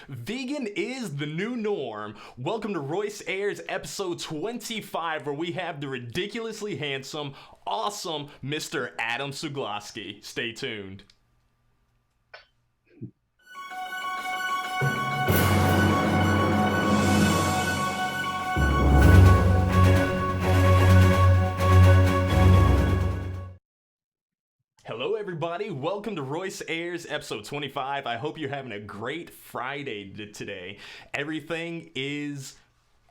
Vegan is the new norm. Welcome to Royce Airs episode 25, where we have the ridiculously handsome, awesome Mr. Adam Sugalski. Stay tuned. Hello everybody, welcome to Royce Airs episode 25. I hope you're having a great Friday today. Everything is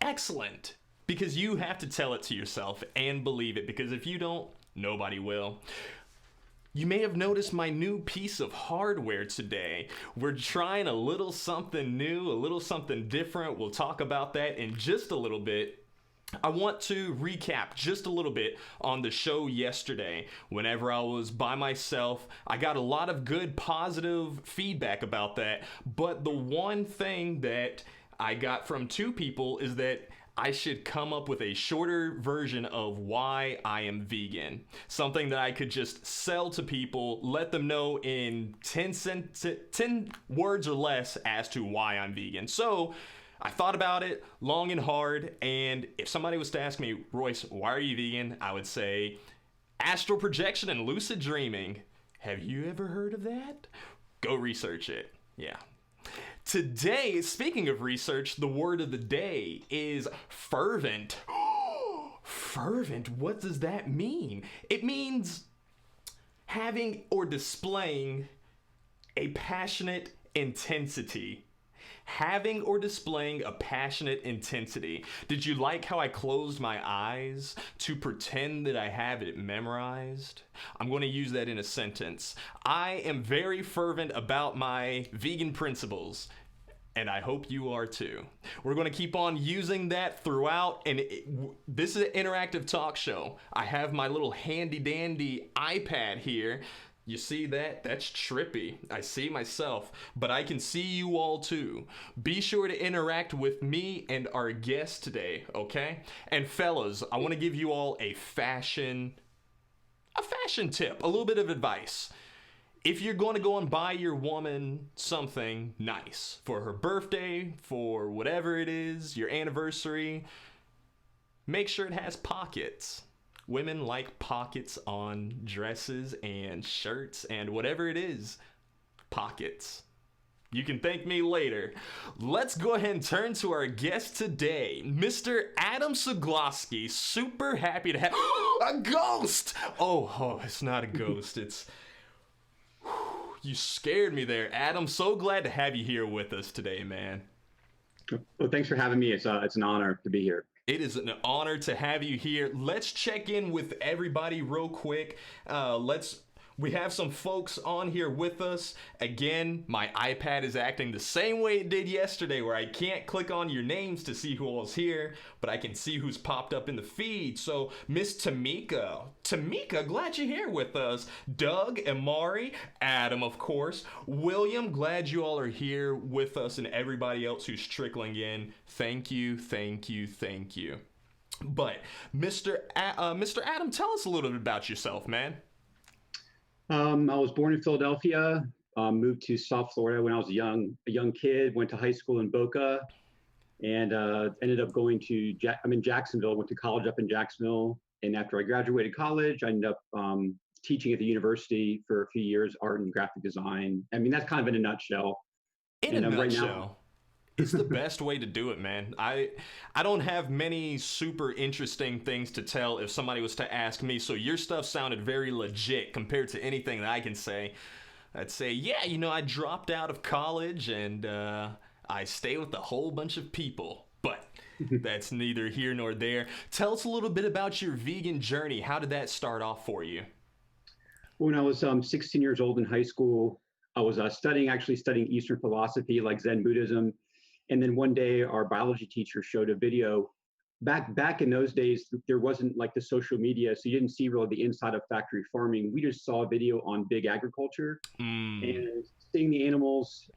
excellent because you have to tell it to yourself and believe it, because if you don't, nobody will. You may have noticed my new piece of hardware today. We're trying a little something new, a little something different. We'll talk about that in just a little bit. I want to recap just a little bit on the show yesterday. Whenever I was by myself, I got a lot of good positive feedback about that. But the one thing that I got from two people is that I should come up with a shorter version of why I am vegan. Something that I could just sell to people, let them know in 10 words or less as to why I'm vegan. So I thought about it long and hard, and if somebody was to ask me, Royce, why are you vegan? I would say astral projection and lucid dreaming. Have you ever heard of that? Go research it. Yeah. Today, speaking of research, the word of the day is fervent. Fervent, what does that mean? It means having or displaying a passionate intensity. Having or displaying a passionate intensity. Did you like how I closed my eyes to pretend that I have it memorized? I'm going to use that in a sentence. I am very fervent about my vegan principles, and I hope you are too. We're going to keep on using that throughout, and this is an interactive talk show. I have my little handy dandy iPad here. You see that? That's trippy. I see myself, but I can see you all too. Be sure to interact with me and our guest today, okay? And fellas, I want to give you all a fashion tip, a little bit of advice. If you're going to go and buy your woman something nice for her birthday, for whatever it is, your anniversary, make sure it has pockets. Women like pockets on dresses and shirts and whatever it is. Pockets. You can thank me later. Let's go ahead and turn to our guest today, Mr. Adam Sugalski. Super happy to have a ghost. Oh, it's not a ghost. It's you scared me there, Adam. So glad to have you here with us today, man. Well, thanks for having me. It's an honor to be here. It is an honor to have you here. Let's check in with everybody real quick. We have some folks on here with us. Again, my iPad is acting the same way it did yesterday, where I can't click on your names to see who all's here, but I can see who's popped up in the feed. So, Miss Tamika, glad you're here with us. Doug, Amari, Adam, of course. William, glad you all are here with us, and everybody else who's trickling in. Thank you. But, Mr. Adam, tell us a little bit about yourself, man. I was born in Philadelphia, moved to South Florida when I was a young kid, went to high school in Boca, and ended up going to, I'm in Jacksonville, went to college up in Jacksonville. And after I graduated college, I ended up teaching at the university for a few years, art and graphic design. I mean, that's kind of in a nutshell. In a nutshell. It's the best way to do it, man. I don't have many super interesting things to tell if somebody was to ask me, so your stuff sounded very legit compared to anything that I can say. I'd say, yeah, I dropped out of college and I stay with a whole bunch of people, but that's neither here nor there. Tell us a little bit about your vegan journey. How did that start off for you? When I was 16 years old in high school, I was studying Eastern philosophy like Zen Buddhism. And then one day our biology teacher showed a video. Back in those days, there wasn't like the social media, so you didn't see really the inside of factory farming. We just saw a video on big agriculture and seeing the animals.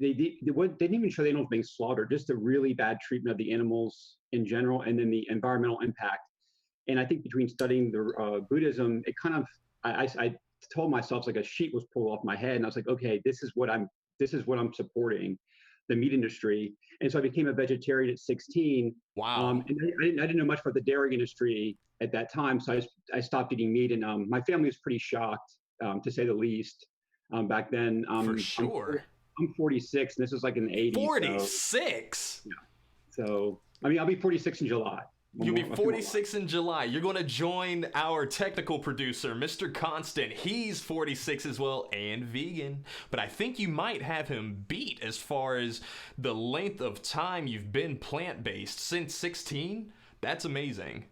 They didn't even show the animals being slaughtered, just the really bad treatment of the animals in general, and then the environmental impact. And I think between studying the Buddhism, it kind of I told myself, like a sheet was pulled off my head, and I was like, okay, this is what I'm supporting. the meat industry. And so I became a vegetarian at 16. Wow. And I didn't know much about the dairy industry at that time. So I stopped eating meat, and my family was pretty shocked, to say the least, back then. For sure. I'm 46, and this was like in the 80s. 46? Yeah. So, I mean, I'll be 46 in July. You'll be 46 in July. You're going to join our technical producer, Mr. Constant. He's 46 as well and vegan. But I think you might have him beat as far as the length of time you've been plant-based. Since 16? That's amazing.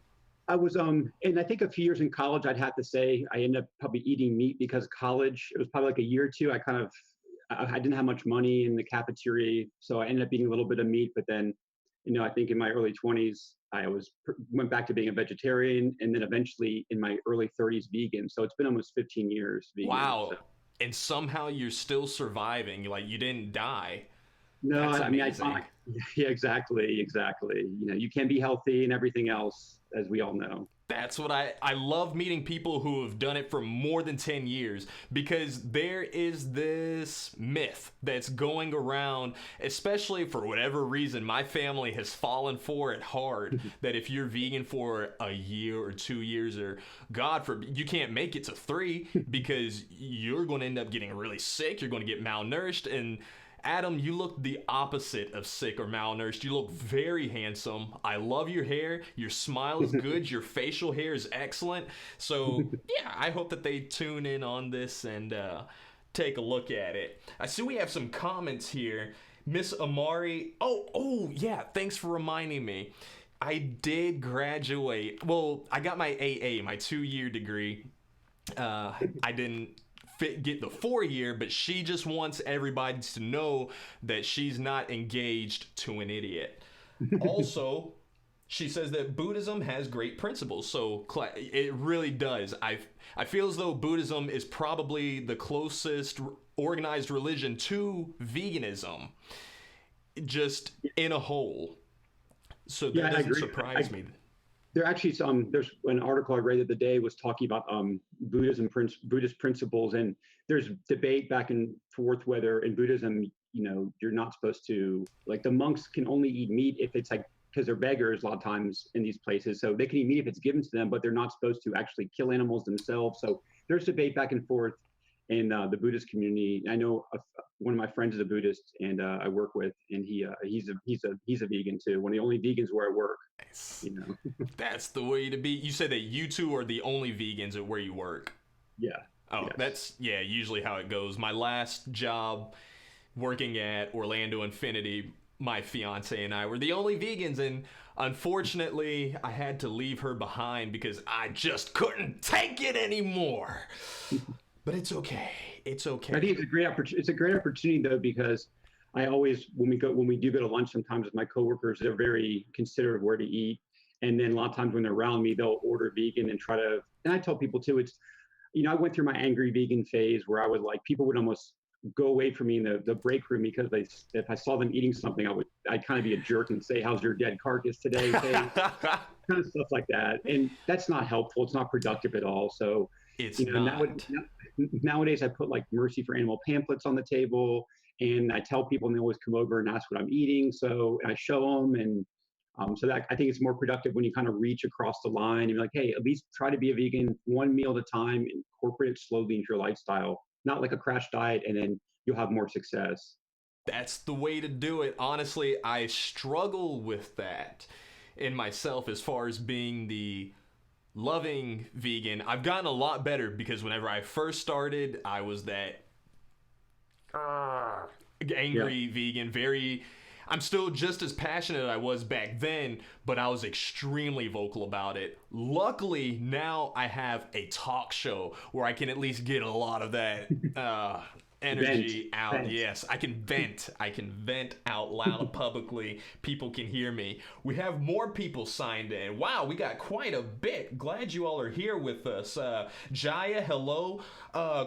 I was, and I think a few years in college, I'd have to say I ended up probably eating meat because college, it was probably like a year or two. I didn't have much money in the cafeteria. So I ended up eating a little bit of meat, but then, I think in my early 20s, went back to being a vegetarian, and then eventually in my early 30s vegan. So it's been almost 15 years vegan. Wow. So. And somehow you're still surviving. Like, you didn't die. No, That's I mean, amazing. yeah, exactly. You can be healthy and everything else, as we all know. That's what I love meeting people who have done it for more than 10 years, because there is this myth that's going around, especially for whatever reason my family has fallen for it hard, that if you're vegan for a year or 2 years, or God forbid, you can't make it to 3 because you're going to end up getting really sick, you're going to get malnourished. And Adam, you look the opposite of sick or malnourished. You look very handsome. I love your hair. Your smile is good. Your facial hair is excellent. So, yeah, I hope that they tune in on this and take a look at it. I see we have some comments here. Miss Amari. Oh, yeah, thanks for reminding me. I did graduate. Well, I got my AA, my 2-year degree. I didn't get the 4-year, but she just wants everybody to know that she's not engaged to an idiot. Also, she says that Buddhism has great principles, so it really does. I feel as though Buddhism is probably the closest organized religion to veganism, just in a whole. So that doesn't surprise me. There's an article I read the other day was talking about Buddhist principles, and there's debate back and forth whether in Buddhism, you're not supposed to, like, the monks can only eat meat if it's like, because they're beggars a lot of times in these places, so they can eat meat if it's given to them, but they're not supposed to actually kill animals themselves. So there's debate back and forth in the Buddhist community. I know one of my friends is a Buddhist, and I work with, and he's a vegan too. One of the only vegans where I work. Nice. That's the way to be. You said that you two are the only vegans at where you work. Yeah. Oh, yes. That's usually how it goes. My last job working at Orlando Infinity, my fiance and I were the only vegans, and unfortunately I had to leave her behind because I just couldn't take it anymore. But it's okay. It's okay. I think it's a great opportunity though, because I always, when we do go to lunch sometimes with my coworkers, they're very considerate of where to eat. And then a lot of times when they're around me, they'll order vegan and and I tell people too, I went through my angry vegan phase where I would, like, people would almost go away from me in the break room because if I saw them eating something, I'd kind of be a jerk and say, "How's your dead carcass today?" kind of stuff like that. And that's not helpful. It's not productive at all. So it's not. Nowadays I put like Mercy for Animal pamphlets on the table, and I tell people, and they always come over and ask what I'm eating. So I show them, and so that I think it's more productive when you kind of reach across the line and be like, hey, at least try to be a vegan one meal at a time, incorporate it slowly into your lifestyle, not like a crash diet, and then you'll have more success. That's the way to do it. Honestly, I struggle with that in myself as far as being the loving vegan. I've gotten a lot better because whenever I first started, I was that angry vegan, I'm still just as passionate as I was back then, but I was extremely vocal about it. Luckily, now I have a talk show where I can at least get a lot of that energy out. Vent. Yes, I can vent. I can vent out loud publicly. People can hear me. We have more people signed in. Wow, we got quite a bit. Glad you all are here with us. Jaya, hello.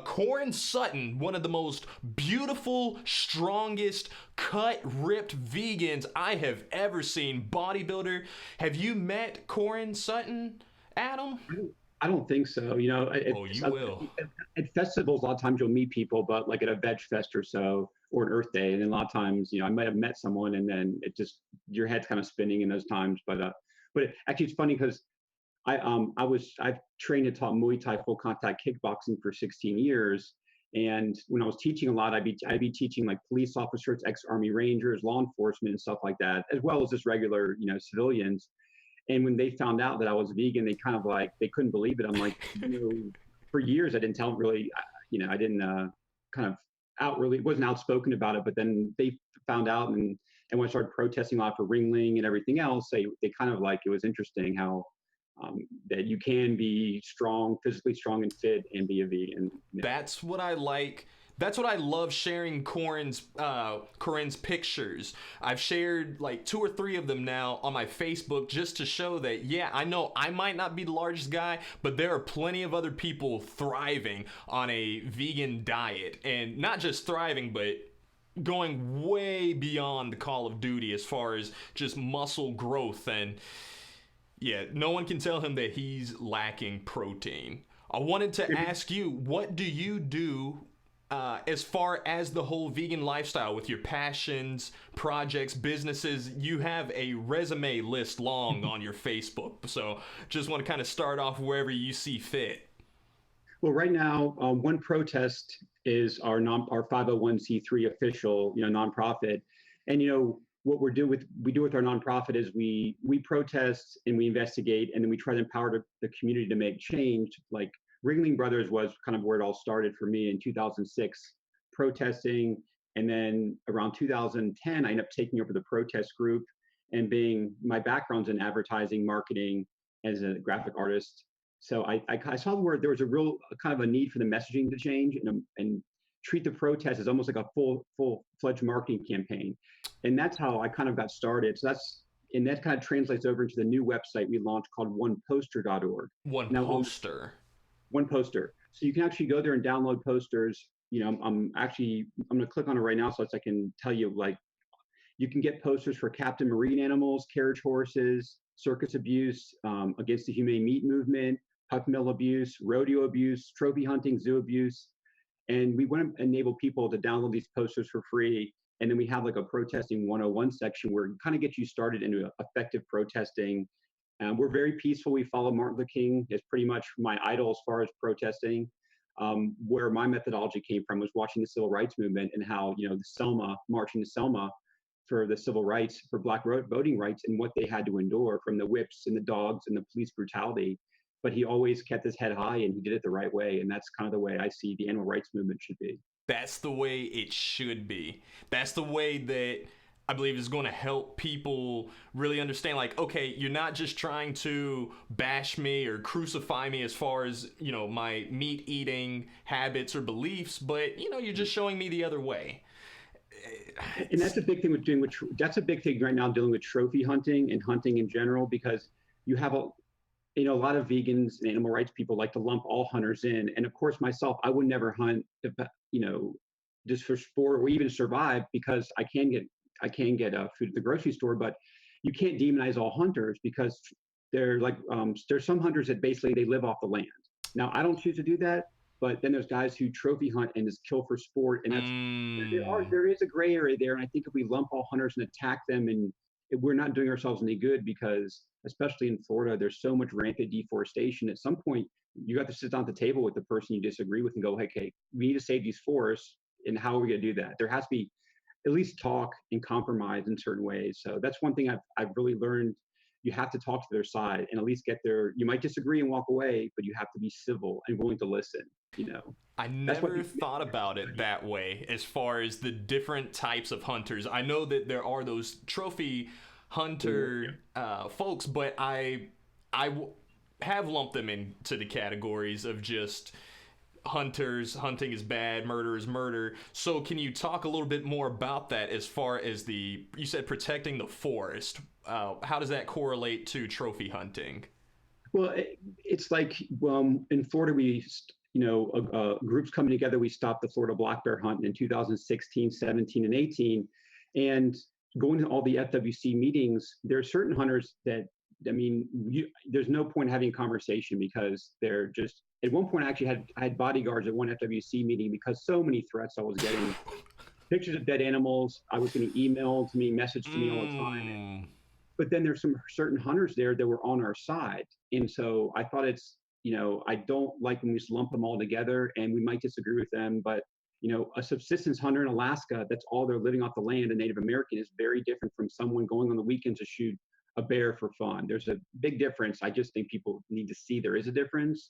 Corin Sutton, one of the most beautiful, strongest, cut, ripped vegans I have ever seen. Bodybuilder. Have you met Corin Sutton, Adam? I don't think so. You will. At festivals, a lot of times you'll meet people, but like at a veg fest or so, or an Earth Day. And then a lot of times, I might have met someone and then your head's kind of spinning in those times. But actually it's funny because I've trained and taught Muay Thai full contact kickboxing for 16 years. And when I was teaching a lot, I'd be teaching like police officers, ex-Army Rangers, law enforcement and stuff like that, as well as just regular, civilians. And when they found out that I was vegan, they kind of they couldn't believe it. I'm like, for years I didn't tell them really, I didn't kind of wasn't outspoken about it. But then they found out, and when I started protesting a lot for Ringling and everything else, they kind of it was interesting how that you can be strong, physically strong and fit, and be a vegan. That's what I like. That's what I love sharing Corinne's pictures. I've shared like 2 or 3 of them now on my Facebook just to show that, yeah, I know I might not be the largest guy, but there are plenty of other people thriving on a vegan diet. And not just thriving, but going way beyond the Call of Duty as far as just muscle growth. And yeah, no one can tell him that he's lacking protein. I wanted to ask you, what do you do as far as the whole vegan lifestyle with your passions, projects, businesses? You have a resume list long on your Facebook. So just want to kind of start off wherever you see fit. Well, right now, one protest is our 501c3 official, nonprofit. And, what we do with our nonprofit is we protest and we investigate, and then we try to empower the community to make change. Like Ringling Brothers was kind of where it all started for me in 2006, protesting. And then around 2010, I ended up taking over the protest group, and my background's in advertising, marketing as a graphic artist. So I saw where there was a real kind of a need for the messaging to change and treat the protest as almost like a full-fledged marketing campaign. And that's how I kind of got started. So that kind of translates over into the new website we launched called oneposter.org. One Poster. One Poster. So you can actually go there and download posters. I'm going to click on it right now so I can tell you, you can get posters for captive marine animals, carriage horses, circus abuse, against the humane meat movement, pup mill abuse, rodeo abuse, trophy hunting, zoo abuse. And we want to enable people to download these posters for free. And then we have like a protesting 101 section where it kind of gets you started into effective protesting. We're very peaceful. We follow Martin Luther King as pretty much my idol as far as protesting. Where my methodology came from was watching the civil rights movement and how, marching to Selma for the civil rights, for Black voting rights, and what they had to endure from the whips and the dogs and the police brutality. But he always kept his head high, and he did it the right way. And that's kind of the way I see the animal rights movement should be. That's the way it should be. That's the way that I believe is going to help people really understand, okay, you're not just trying to bash me or crucify me as far as, my meat eating habits or beliefs, but, you're just showing me the other way. And that's a big thing that's a big thing right now, dealing with trophy hunting and hunting in general, because you have a lot of vegans and animal rights people like to lump all hunters in. And of course, myself, I would never hunt, just for sport or even survive, because I can get food at the grocery store. But you can't demonize all hunters, because they're there's some hunters that basically they live off the land. Now, I don't choose to do that, but then there's guys who trophy hunt and just kill for sport, and there is a gray area there. And I think if we lump all hunters and attack them, and we're not doing ourselves any good, because especially in Florida, there's so much rampant deforestation. At some point, you got to sit down at the table with the person you disagree with and go, hey, we need to save these forests, and how are we going to do that? There has to be at least talk and compromise in certain ways. So that's one thing I've really learned. You have to talk to their side and at least get their. You might disagree and walk away, but you have to be civil and willing to listen. I never thought about it that way as far as the different types of hunters. I know that there are those trophy hunter folks, but I have lumped them into the categories of just hunters. Hunting is bad, murder is murder. So can you talk a little bit more about that as far as you said protecting the forest? How does that correlate to trophy hunting? Well, it's in Florida, we, groups coming together, we stopped the Florida black bear hunt in 2016, 17, and 18. And going to all the FWC meetings, there are certain hunters that, there's no point having a conversation, because they're just, at one point I had bodyguards at one FWC meeting because so many threats I was getting. pictures of dead animals. I was getting emailed to me, messaged to me all the time. Mm. But then there's some certain hunters there that were on our side. And so I thought it's, I don't like when we just lump them all together, and we might disagree with them, but a subsistence hunter in Alaska, that's all they're living off the land, a Native American, is very different from someone going on the weekend to shoot a bear for fun. There's a big difference. I just think people need to see there is a difference.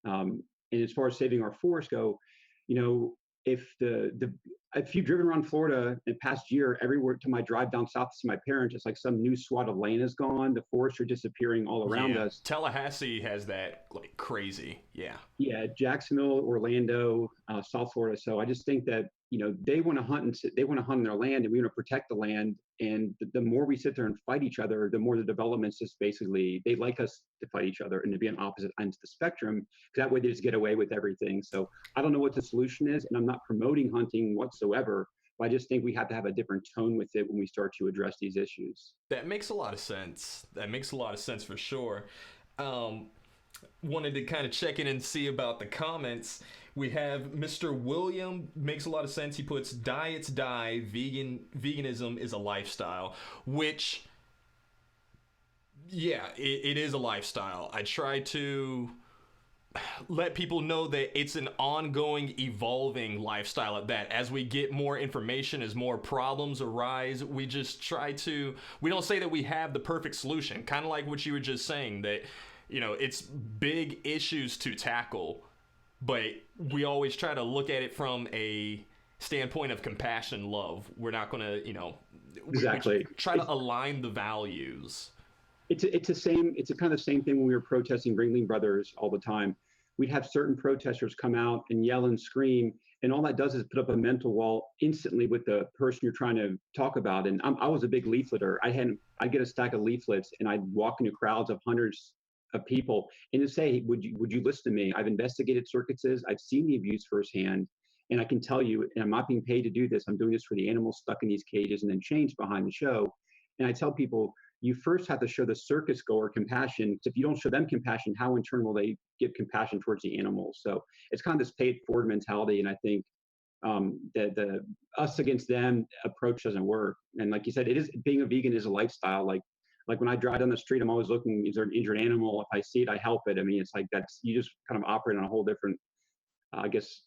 And as far as saving our forests go, you know, if you've driven around Florida in the past year, everywhere to my drive down south to see my parents, it's like some new swath of land is gone. The forests are disappearing all around Yeah, us. Tallahassee has that like crazy. Yeah. Yeah, Jacksonville, Orlando, South Florida. So I just think that they want to hunt, and they want to hunt on their land, and we want to protect the land. And the more we sit there and fight each other, the more the developments just basically, they like us to fight each other and to be on opposite ends of the spectrum. That way they just get away with everything. So I don't know what the solution is, and I'm not promoting hunting whatsoever. But I just think we have to have a different tone with it when we start to address these issues. That makes a lot of sense. That makes a lot of sense for sure. Wanted to kind of check in and see about the comments. We have Mr. William, makes a lot of sense. He puts diets die, veganism is a lifestyle, which, yeah, it is a lifestyle. I try to let people know that it's an ongoing, evolving lifestyle at that. As we get more information, as more problems arise, we just try to, we don't say that we have the perfect solution. Kind of like what you were just saying, that it's big issues to tackle, but we always try to look at it from a standpoint of compassion, love. We're not going to, Exactly. we try to align the values. It's a kind of the same thing when we were protesting Ringling Brothers all the time. We'd have certain protesters come out and yell and scream, and all that does is put up a mental wall instantly with the person you're trying to talk about. And I was a big leafleter. I'd get a stack of leaflets, and I'd walk into crowds of hundreds of people and to say, would you listen to me? I've investigated circuses. I've seen the abuse firsthand. And I can tell you, and I'm not being paid to do this. I'm doing this for the animals stuck in these cages and then chains behind the show. And I tell people, you first have to show the circus goer compassion. Because if you don't show them compassion, how in turn will they give compassion towards the animals? So it's kind of this pay it forward mentality. And I think the us against them approach doesn't work. And like you said, being a vegan is a lifestyle. Like when I drive down the street, I'm always looking, is there an injured animal? If I see it, I help it. I mean, it's like you just kind of operate on a whole different, I guess,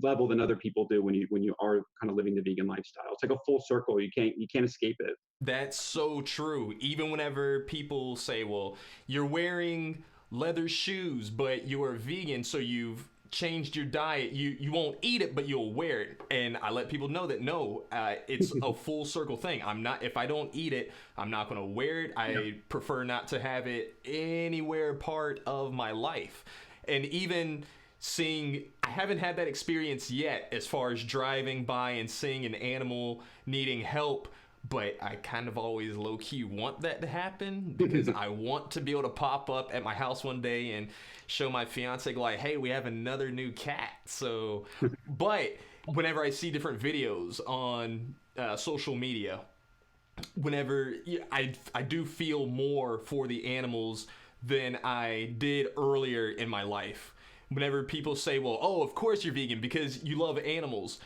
level than other people do when you are kind of living the vegan lifestyle. It's like a full circle. You can't escape it. That's so true. Even whenever people say, well, you're wearing leather shoes, but you're vegan, so you've changed your diet, you won't eat it, but you'll wear it. And I let people know that no, it's a full circle thing. If I don't eat it, I'm not going to wear it. I prefer not to have it anywhere part of my life. And even I haven't had that experience yet as far as driving by and seeing an animal needing help, but I kind of always low-key want that to happen because I want to be able to pop up at my house one day and show my fiance, like, hey, we have another new cat. So, but whenever I see different videos on social media, whenever I do feel more for the animals than I did earlier in my life. Whenever people say, well, oh, of course you're vegan because you love animals,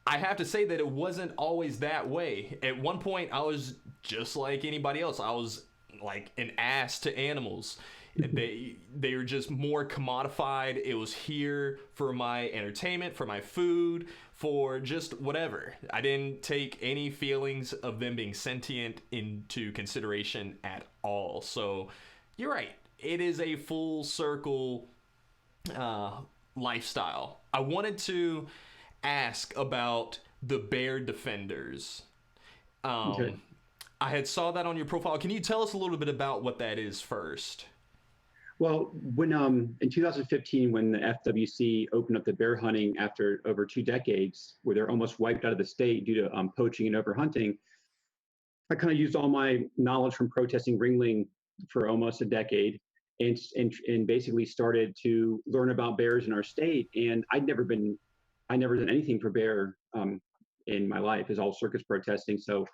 I have to say that it wasn't always that way. At one point, I was just like anybody else. I was like an ass to animals. They were just more commodified. It was here for my entertainment, for my food, for just whatever. I didn't take any feelings of them being sentient into consideration at all. So you're right. It is a full circle lifestyle. I wanted to ask about the bear defenders. Okay. I had saw that on your profile. Can you tell us a little bit about what that is first? Well, when in 2015, when the FWC opened up the bear hunting after over 2 decades, where they're almost wiped out of the state due to poaching and overhunting, I kind of used all my knowledge from protesting ringling for almost a decade, and basically started to learn about bears in our state. And I never done anything for bear in my life. It's all circus protesting. So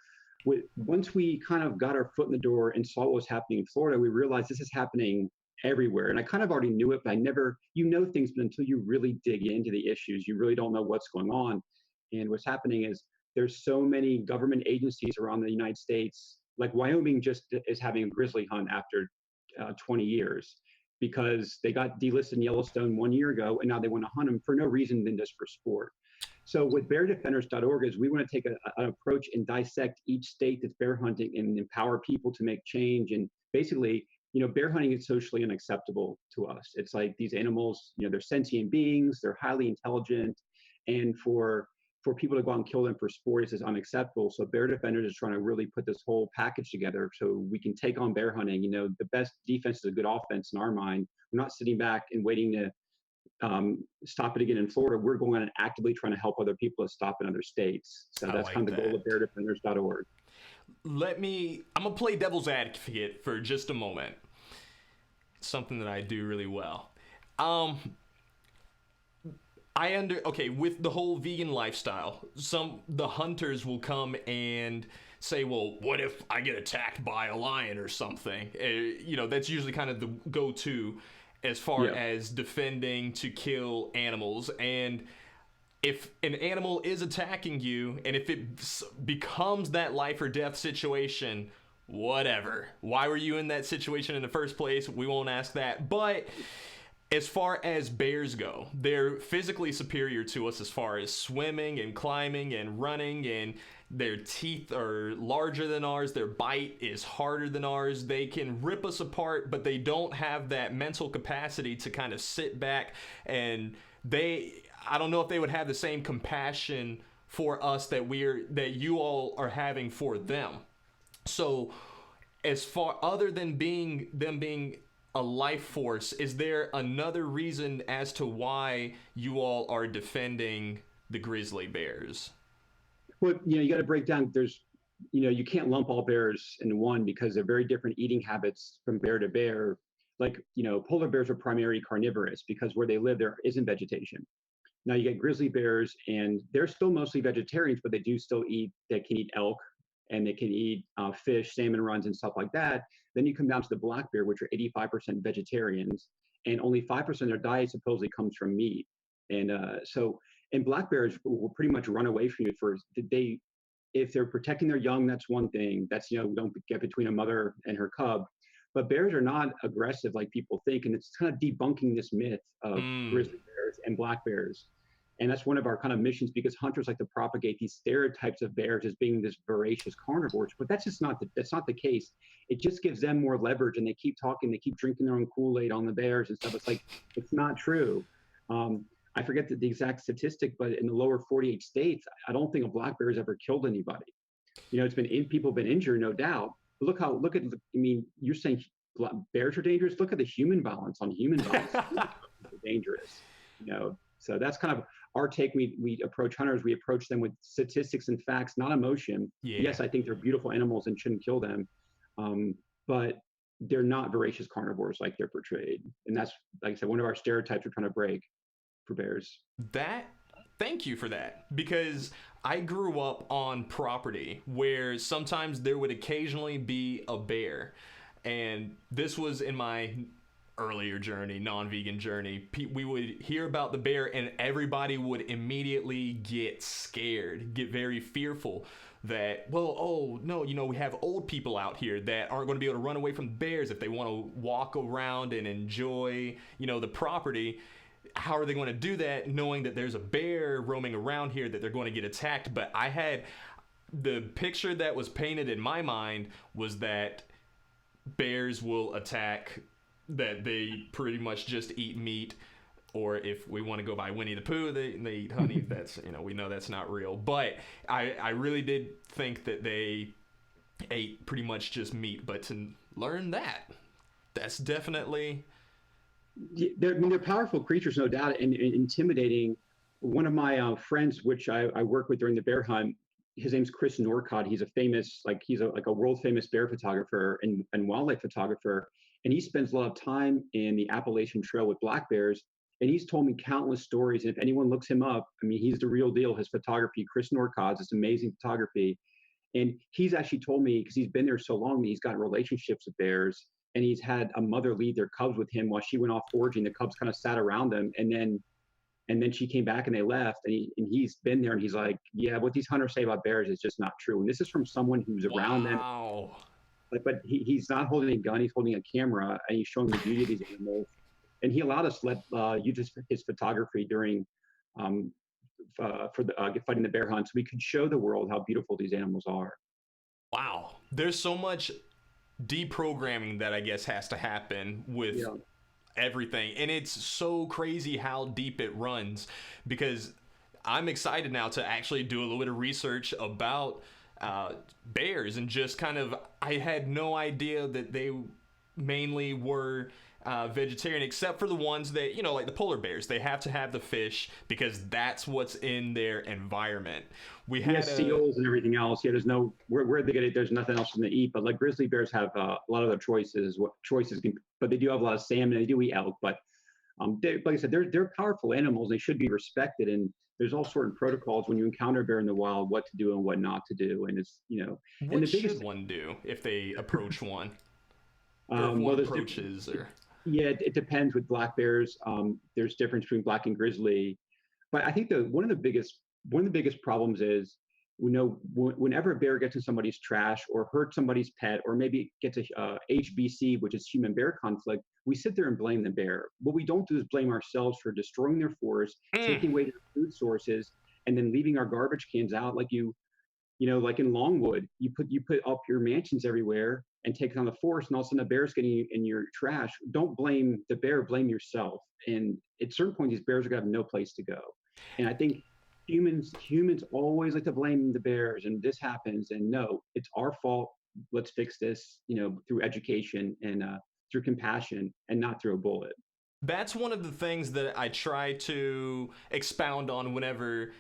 once we kind of got our foot in the door and saw what was happening in Florida, we realized this is happening everywhere. And I kind of already knew it, but things, but until you really dig into the issues, you really don't know what's going on. And what's happening is there's so many government agencies around the United States, like Wyoming just is having a grizzly hunt after 20 years because they got delisted in Yellowstone 1 year ago, and now they want to hunt them for no reason than just for sport. So with beardefenders.org is we want to take an approach and dissect each state that's bear hunting and empower people to make change. And basically, bear hunting is socially unacceptable to us. It's like these animals, they're sentient beings, they're highly intelligent, and for people to go out and kill them for sport is unacceptable. So Bear Defenders is trying to really put this whole package together so we can take on bear hunting. The best defense is a good offense in our mind. We're not sitting back and waiting to stop it again in Florida. We're going on and actively trying to help other people to stop in other states. So that's kind of the goal of beardefenders.org. I'm gonna play devil's advocate for just a moment. Something that I do really well. With the whole vegan lifestyle, the hunters will come and say, well, what if I get attacked by a lion or something? That's usually kind of the go-to as far as defending to kill animals. And if an animal is attacking you, and if it becomes that life or death situation, whatever. Why were you in that situation in the first place? We won't ask that. But as far as bears go, they're physically superior to us as far as swimming and climbing and running, and their teeth are larger than ours. Their bite is harder than ours. They can rip us apart, but they don't have that mental capacity to kind of sit back, and I don't know if they would have the same compassion for us that you all are having for them. So as far other than them being a life force, is there another reason as to why you all are defending the grizzly bears? Well, you got to break down. You can't lump all bears into one because they're very different eating habits from bear to bear. Like, polar bears are primarily carnivorous because where they live, there isn't vegetation. Now you get grizzly bears, and they're still mostly vegetarians, but they can eat elk, and they can eat fish, salmon runs, and stuff like that. Then you come down to the black bear, which are 85% vegetarians, and only 5% of their diet supposedly comes from meat. And and black bears will pretty much run away from you if they're protecting their young. That's one thing. That's don't get between a mother and her cub. But bears are not aggressive like people think, and it's kind of debunking this myth of grizzly bears and black bears. And that's one of our kind of missions, because hunters like to propagate these stereotypes of bears as being this voracious carnivores, but that's not the case. It just gives them more leverage, and they keep talking, they keep drinking their own Kool-Aid on the bears and stuff. It's like, it's not true. I forget the exact statistic, but in the lower 48 states, I don't think a black bear has ever killed anybody. People have been injured, no doubt. But you're saying bears are dangerous. Look at the human violence on human violence. Dangerous, So that's kind of our take. We approach hunters. We approach them with statistics and facts, not emotion. Yeah. Yes, I think they're beautiful animals and shouldn't kill them, but they're not voracious carnivores like they're portrayed. And that's, like I said, one of our stereotypes we're trying to break for bears. Thank you for that, because I grew up on property where sometimes there would occasionally be a bear, and this was in my earlier journey, non-vegan journey. We would hear about the bear, and everybody would immediately get scared, get very fearful that, well, oh no, we have old people out here that aren't going to be able to run away from bears if they want to walk around and enjoy, the property. How are they going to do that knowing that there's a bear roaming around here that they're going to get attacked? But I had the picture that was painted in my mind was that bears will attack, that they pretty much just eat meat, or if we want to go by Winnie the Pooh, they eat honey. That's, we know that's not real. But I really did think that they ate pretty much just meat. But to learn that's definitely... They're powerful creatures, no doubt, and intimidating. One of my friends, which I work with during the bear hunt, his name's Chris Norcott. He's he's a world famous bear photographer and wildlife photographer, and he spends a lot of time in the Appalachian Trail with black bears. And he's told me countless stories. And if anyone looks him up, he's the real deal. His photography, Chris Norcott, is amazing photography. And he's actually told me, because he's been there so long, he's got relationships with bears. And he's had a mother lead their cubs with him while she went off foraging. The cubs kind of sat around them, and And then she came back and they left, and he's been there, and he's like, yeah, what these hunters say about bears is just not true. And this is from someone who's around them. Wow. But he's not holding a gun, he's holding a camera, and he's showing the beauty of these animals. And he allowed us to use his photography during fighting the bear hunt, so we could show the world how beautiful these animals are. Wow. There's so much deprogramming that I guess has to happen with everything. And it's so crazy how deep it runs, because I'm excited now to actually do a little bit of research about bears, and just kind of, I had no idea that they mainly were vegetarian, except for the ones that, you know, like the polar bears. They have to have the fish because that's what's in their environment. We had seals and everything else. Yeah, there's no where they get it. There's nothing else for them to eat. But like grizzly bears have a lot of other choices. But they do have a lot of salmon. They do eat elk. But like I said, they're powerful animals. They should be respected. And there's all sorts of protocols when you encounter a bear in the wild, what to do and what not to do. And it's, you know, what and the should biggest one do if they approach one? Yeah, it depends with black bears. There's difference between black and grizzly, but I think one of the biggest problems is, you know, whenever a bear gets in somebody's trash or hurts somebody's pet, or maybe gets a HBC, which is human bear conflict, we sit there and blame the bear. What we don't do is blame ourselves for destroying their forest, taking away their food sources, and then leaving our garbage cans out. Like you know, like in Longwood, you put up your mansions everywhere and take it on the forest, and all of a sudden a bear's getting in your trash. Don't blame the bear, blame yourself. And at a certain point, these bears are gonna have no place to go. And I think humans always like to blame the bears, and this happens, and no, it's our fault. Let's fix this, you know, through education and through compassion, and not through a bullet. That's one of the things that I try to expound on whenever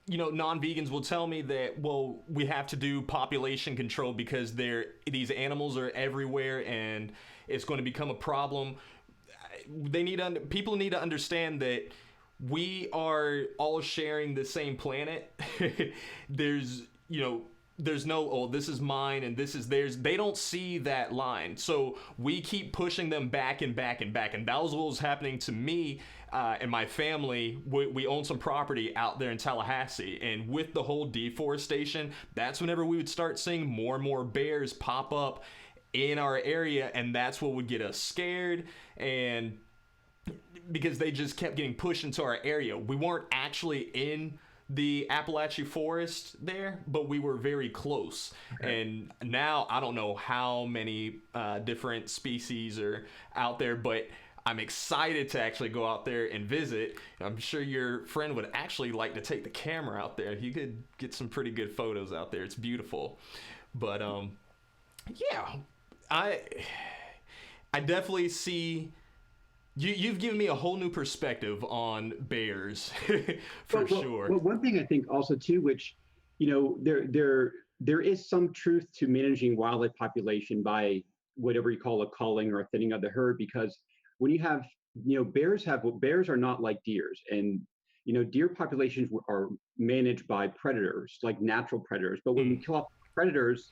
you know, non-vegans will tell me that, well, we have to do population control because these animals are everywhere and it's going to become a problem. People need to understand that we are all sharing the same planet. There's no, oh, this is mine and this is theirs. They don't see that line. So we keep pushing them back and back and back. And that was what was happening to me and my family. We own some property out there in Tallahassee. And with the whole deforestation, that's whenever we would start seeing more and more bears pop up in our area. And that's what would get us scared. And because they just kept getting pushed into our area. We weren't actually in the Appalachian forest there, but we were very close. Okay. And now I don't know how many different species are out there, but I'm excited to actually go out there and visit. I'm sure your friend would actually like to take the camera out there. You could get some pretty good photos out there. It's beautiful. But yeah, I definitely see. You've given me a whole new perspective on bears, for sure. Well, one thing I think also too, which, you know, there is some truth to managing wildlife population by whatever you call a culling or a thinning of the herd, because when you have, you know, bears are not like deers, and you know, deer populations are managed by predators, like natural predators. But when we kill off predators,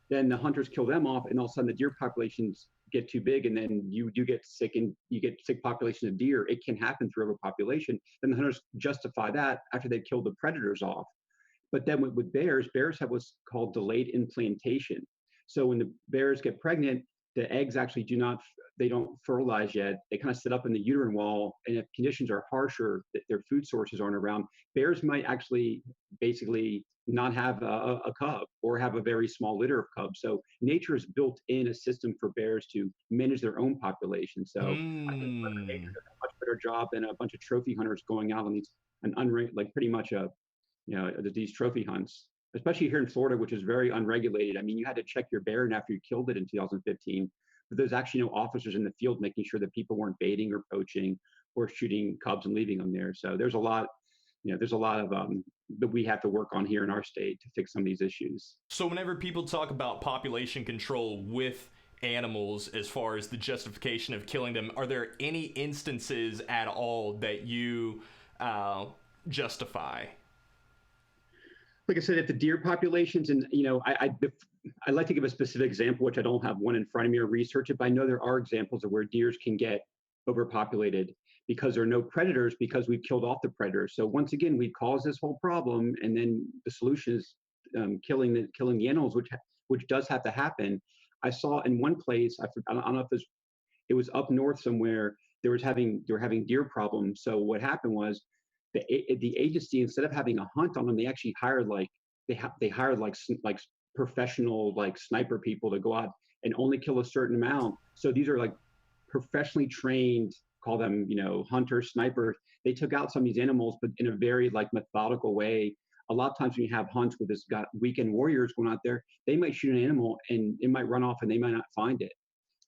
then the hunters kill them off, and all of a sudden the deer populations get too big, and then you do get sick, and you get sick populations of deer. It can happen through overpopulation. Then the hunters justify that after they've killed the predators off. But then with bears have what's called delayed implantation. So when the bears get pregnant, the eggs actually don't fertilize yet. They kind of sit up in the uterine wall, and if conditions are harsher, that their food sources aren't around, bears might actually basically not have a cub, or have a very small litter of cubs. So nature has built in a system for bears to manage their own population. So I think Mother Nature does a much better job than a bunch of trophy hunters going out on pretty much these trophy hunts, especially here in Florida, which is very unregulated. I mean, you had to check your bear after you killed it in 2015, but there's actually no officers in the field making sure that people weren't baiting or poaching or shooting cubs and leaving them there. So there's a lot of that we have to work on here in our state to fix some of these issues. So whenever people talk about population control with animals, as far as the justification of killing them, are there any instances at all that you justify? Like I said, at the deer populations, and you know, I'd like to give a specific example, which I don't have one in front of me or research it, but I know there are examples of where deers can get overpopulated. because there are no predators because we've killed off the predators. So once again, we cause this whole problem, and then the solution is killing the animals, which does have to happen. I saw in one place, I don't know if it was up north somewhere. They were having deer problems. So what happened was the agency, instead of having a hunt on them, they actually hired they hired like professional like sniper people to go out and only kill a certain amount. So these are like professionally trained, call them, hunters, snipers. They took out some of these animals, but in a very like methodical way. A lot of times when you have hunts with this got weekend warriors going out there, they might shoot an animal and it might run off and they might not find it.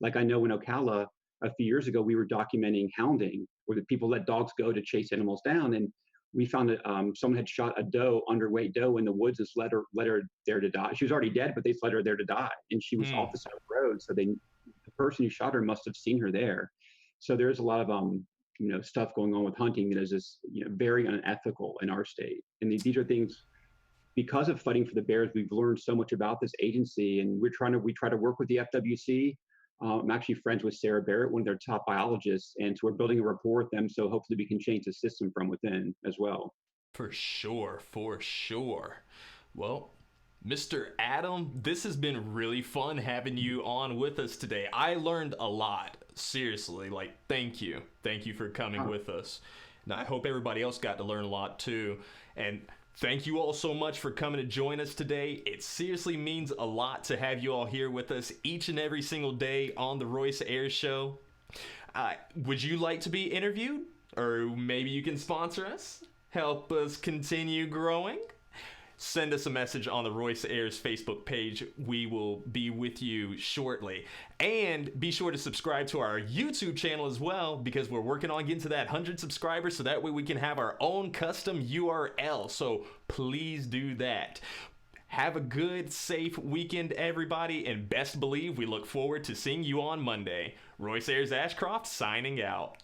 Like I know in Ocala a few years ago, we were documenting hounding, where the people let dogs go to chase animals down, and we found that someone had shot a underweight doe in the woods, and let her there to die. She was already dead, but they just let her there to die, and she was off the side of the road. So the person who shot her must have seen her there. So there's a lot of stuff going on with hunting that is just very unethical in our state. And these are things, because of fighting for the bears, we've learned so much about this agency, and we try to work with the FWC. I'm actually friends with Sarah Barrett, one of their top biologists, and so we're building a rapport with them. So hopefully we can change the system from within as well. For sure, for sure. Well, Mr. Adam, this has been really fun having you on with us today. I learned a lot, seriously. Like, thank you. Thank you for coming with us. And I hope everybody else got to learn a lot too. And thank you all so much for coming to join us today. It seriously means a lot to have you all here with us each and every single day on the Royce Ayers Show. Would you like to be interviewed? Or maybe you can sponsor us? Help us continue growing? Send us a message on the Royce Ayers Facebook page. We will be with you shortly. And be sure to subscribe to our YouTube channel as well, because we're working on getting to that 100 subscribers, so that way we can have our own custom URL. So please do that. Have a good, safe weekend, everybody, and best believe we look forward to seeing you on Monday. Royce Ayers Ashcroft signing out.